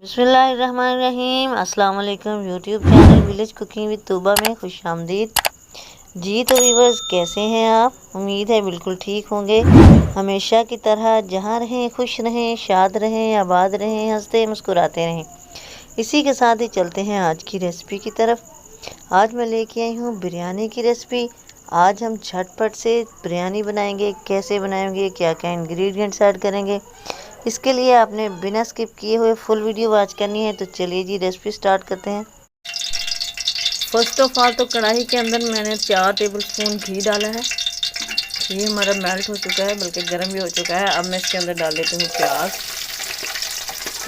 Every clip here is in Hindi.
बिस्मिल्लाहिर्रहमानिर्रहीम। अस्सलाम वालेकुम। YouTube channel village cooking with Tooba में खुश आमदीद जी। तो व्यूअर्स, कैसे हैं आप? उम्मीद है बिल्कुल ठीक होंगे। हमेशा की तरह जहाँ रहें खुश रहें, शाद रहें, आबाद रहें, हंसते मुस्कुराते रहें। इसी के साथ ही चलते हैं आज की रेसिपी की तरफ। आज मैं लेके आई हूँ बिरयानी की रेसिपी। आज हम झटपट से बिरयानी बनाएंगे। कैसे बनाएंगे, क्या क्या इंग्रेडिएंट्स ऐड करेंगे, इसके लिए आपने बिना स्किप किए हुए फुल वीडियो वॉच करनी है। तो चलिए जी, रेसिपी स्टार्ट करते हैं। फर्स्ट ऑफ ऑल तो कढ़ाई के अंदर मैंने 4 टेबलस्पून घी डाला है। घी हमारा मेल्ट हो चुका है, बल्कि गर्म भी हो चुका है। अब मैं इसके अंदर डाल देती हूँ प्याज।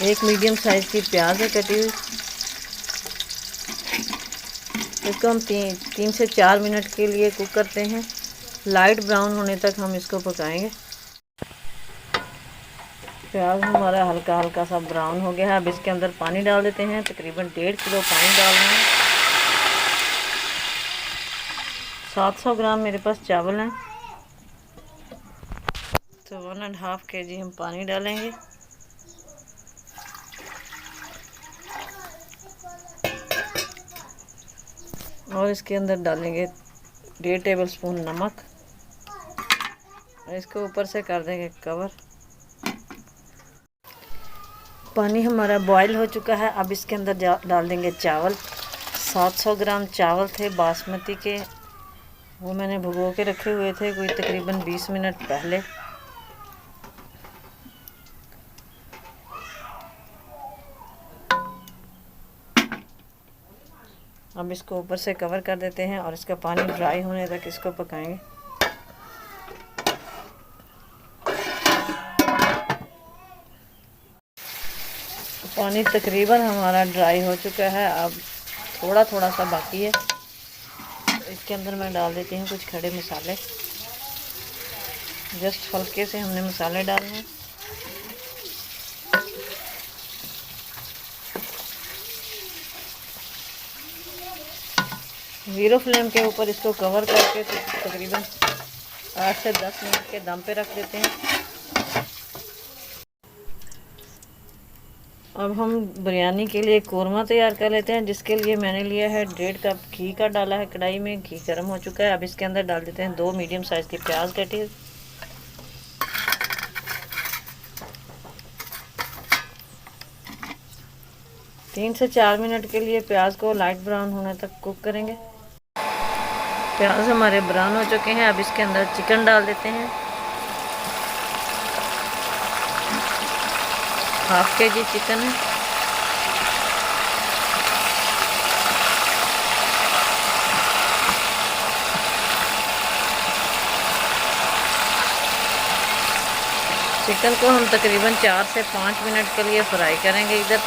एक मीडियम साइज़ की प्याज है कटी हुई। इसको हम 3 से 4 मिनट के लिए कुक करते हैं। लाइट ब्राउन होने तक हम इसको पकाएंगे। प्याज हमारा हल्का हल्का सा ब्राउन हो गया है। अब इसके अंदर पानी डाल देते हैं। तकरीबन 1.5 किलो पानी डालना है। 700 ग्राम मेरे पास चावल हैं, तो 1.5 kg हम पानी डालेंगे। और इसके अंदर डालेंगे 1.5 टेबलस्पून नमक। और इसको ऊपर से कर देंगे कवर। पानी हमारा बॉईल हो चुका है। अब इसके अंदर डाल देंगे चावल। 700 ग्राम चावल थे बासमती के, वो मैंने भिगो के रखे हुए थे कोई तकरीबन 20 मिनट पहले। अब इसको ऊपर से कवर कर देते हैं और इसका पानी ड्राई होने तक इसको पकाएंगे। पानी तकरीबन हमारा ड्राई हो चुका है। अब थोड़ा थोड़ा सा बाकी है। इसके अंदर मैं डाल देती हूँ कुछ खड़े मसाले। जस्ट हल्के से हमने मसाले डालने हैं। ज़ीरो फ्लेम के ऊपर इसको कवर करके तकरीबन 8 से 10 मिनट के दम पे रख देते हैं। अब हम बिरयानी के लिए कोरमा तैयार कर लेते हैं, जिसके लिए मैंने लिया है 1.5 कप घी का डाला है कढ़ाई में। घी गर्म हो चुका है। अब इसके अंदर डाल देते हैं 2 मीडियम साइज़ की प्याज कटी हुई। तीन से 4 मिनट के लिए प्याज को लाइट ब्राउन होने तक कुक करेंगे। प्याज हमारे ब्राउन हो चुके हैं। अब इसके अंदर चिकन डाल देते हैं। 1/2 kg चिकन है। चिकन को हम तकरीबन 4 से 5 मिनट के लिए फ्राई करेंगे। इधर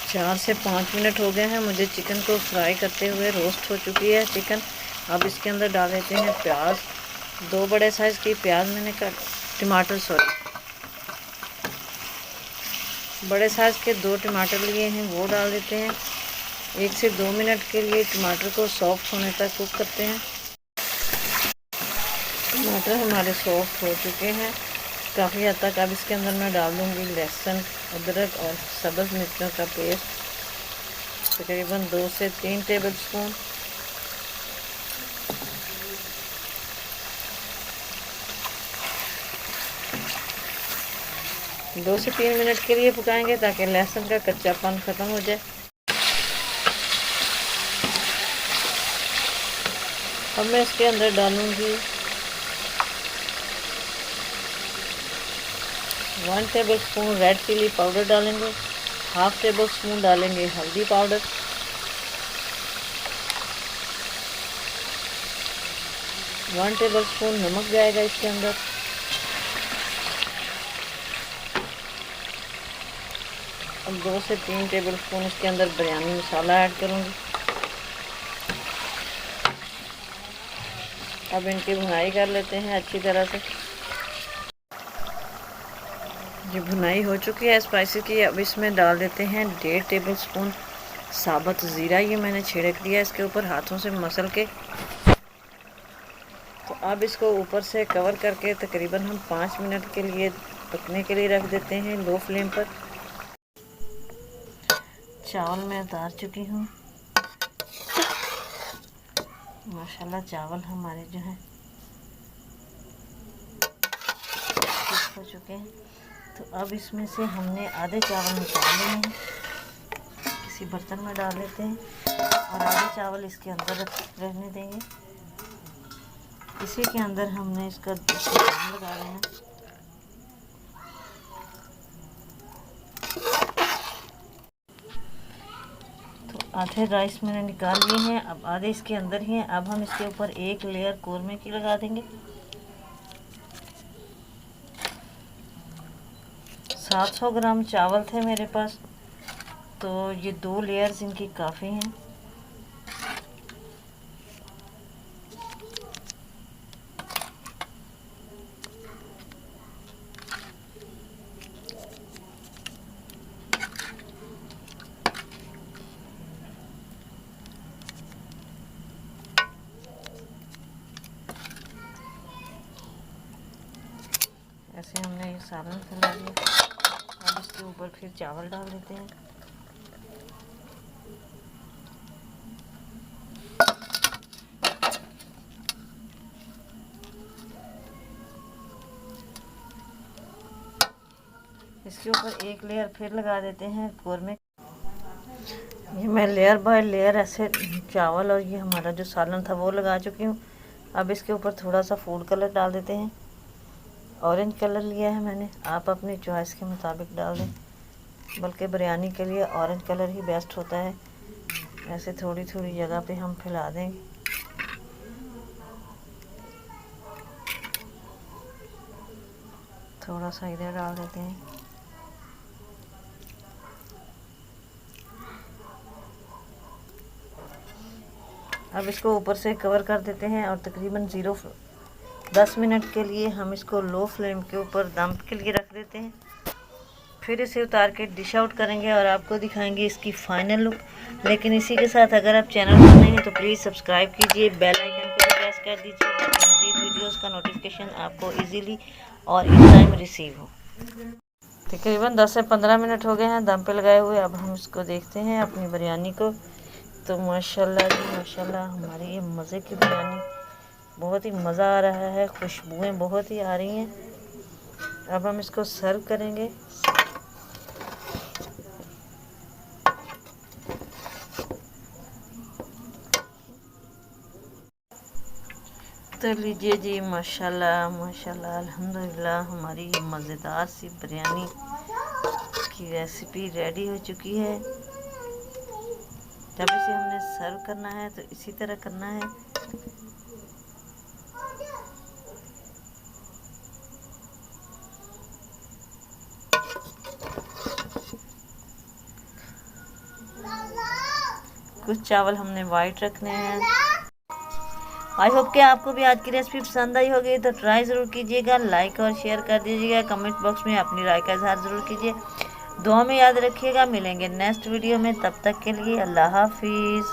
4 से 5 मिनट हो गए हैं मुझे चिकन को फ्राई करते हुए। रोस्ट हो चुकी है चिकन। अब इसके अंदर डाल देते हैं प्याज। 2 बड़े साइज़ की प्याज मैंने बड़े साइज़ के 2 टमाटर लिए हैं, वो डाल देते हैं। 1 से 2 मिनट के लिए टमाटर को सॉफ्ट होने तक कुक करते हैं। टमाटर हमारे सॉफ्ट हो चुके हैं काफ़ी हद तक। अब इसके अंदर मैं डाल दूँगी लहसुन, अदरक और सब्ज़ मिर्चों का पेस्ट, तकरीबन 2 से 3 टेबलस्पून। दो से 3 मिनट के लिए पकाएंगे ताकि लहसुन का कच्चापन ख़त्म हो जाए। अब मैं इसके अंदर डालूँगी 1 टेबलस्पून रेड चिली पाउडर डालेंगे। 1/2 टेबलस्पून डालेंगे हल्दी पाउडर। 1 टेबलस्पून नमक जाएगा इसके अंदर। अब 2 से 3 टेबलस्पून इसके अंदर बिरयानी मसाला ऐड करूँगी। अब इनकी भुनाई कर लेते हैं अच्छी तरह से। ये भुनाई हो चुकी है स्पाइसी की। अब इसमें डाल देते हैं 1.5 टेबलस्पून साबुत ज़ीरा। ये मैंने छिड़क दिया इसके ऊपर हाथों से मसल के। तो अब इसको ऊपर से कवर करके तकरीबन हम 5 मिनट के लिए पकने के लिए रख देते हैं लो फ्लेम पर। चावल मैं उतार चुकी हूँ। माशाल्लाह चावल हमारे जो हैं कुक हो चुके हैं। तो अब इसमें से हमने आधे चावल निकाल लिए हैं, किसी बर्तन में डाल लेते हैं और आधे चावल इसके अंदर रहने देंगे। इसी के अंदर हमने इसका दम लगा देना। तो आधे राइस मैंने निकाल लिए हैं, अब आधे इसके अंदर ही हैं। अब हम इसके ऊपर एक लेयर कोरमे की लगा देंगे। 700 ग्राम चावल थे मेरे पास, तो ये 2 लेयर्स इनकी काफ़ी हैं। ऐसे हमने ये सालन फैला दिया। अब इसके ऊपर फिर चावल डाल देते हैं। इसके ऊपर एक लेयर फिर लगा देते हैं कोरमे। ये मैं लेयर बाय लेयर ऐसे चावल और ये हमारा जो सालन था वो लगा चुकी हूँ। अब इसके ऊपर थोड़ा सा फूड कलर डाल देते हैं। ऑरेंज कलर लिया है मैंने, आप अपनी चॉइस के मुताबिक डाल दें, बल्कि बिरयानी के लिए ऑरेंज कलर ही बेस्ट होता है। ऐसे थोड़ी थोड़ी जगह पे हम फैला देंगे। थोड़ा सा इधर डाल देते हैं। अब इसको ऊपर से कवर कर देते हैं और तकरीबन 10 मिनट के लिए हम इसको लो फ्लेम के ऊपर दम के लिए रख देते हैं। फिर इसे उतार के डिश आउट करेंगे और आपको दिखाएंगे इसकी फाइनल लुक। लेकिन इसी के साथ अगर आप चैनल पर नए हैं तो प्लीज़ सब्सक्राइब कीजिए, बेल आइकन को भी प्रेस कर दीजिए ताकि मज़ीद वीडियोस का नोटिफिकेशन आपको इजीली और इन टाइम रिसीव हो। तकरीबन 10 से 15 मिनट हो गए हैं दम पे लगाए हुए। अब हम इसको देखते हैं अपनी बिरयानी को। तो माशाल्लाह जी माशाल्लाह हमारी ये मज़े की बिरयानी, बहुत ही मज़ा आ रहा है, खुशबुएं बहुत ही आ रही हैं। अब हम इसको सर्व करेंगे। तो लीजिए जी माशाल्लाह माशाल्लाह अल्हम्दुलिल्लाह हमारी ये मज़ेदार सी बिरयानी की रेसिपी रेडी हो चुकी है। जब इसे हमने सर्व करना है तो इसी तरह करना है। कुछ चावल हमने वाइट रखने हैं। आई होप कि आपको भी आज की रेसिपी पसंद आई होगी, तो ट्राई ज़रूर कीजिएगा, लाइक और शेयर कर दीजिएगा, कमेंट बॉक्स में अपनी राय का इजहार ज़रूर कीजिए। दुआ में याद रखिएगा। मिलेंगे नेक्स्ट वीडियो में, तब तक के लिए अल्लाह हाफिज़।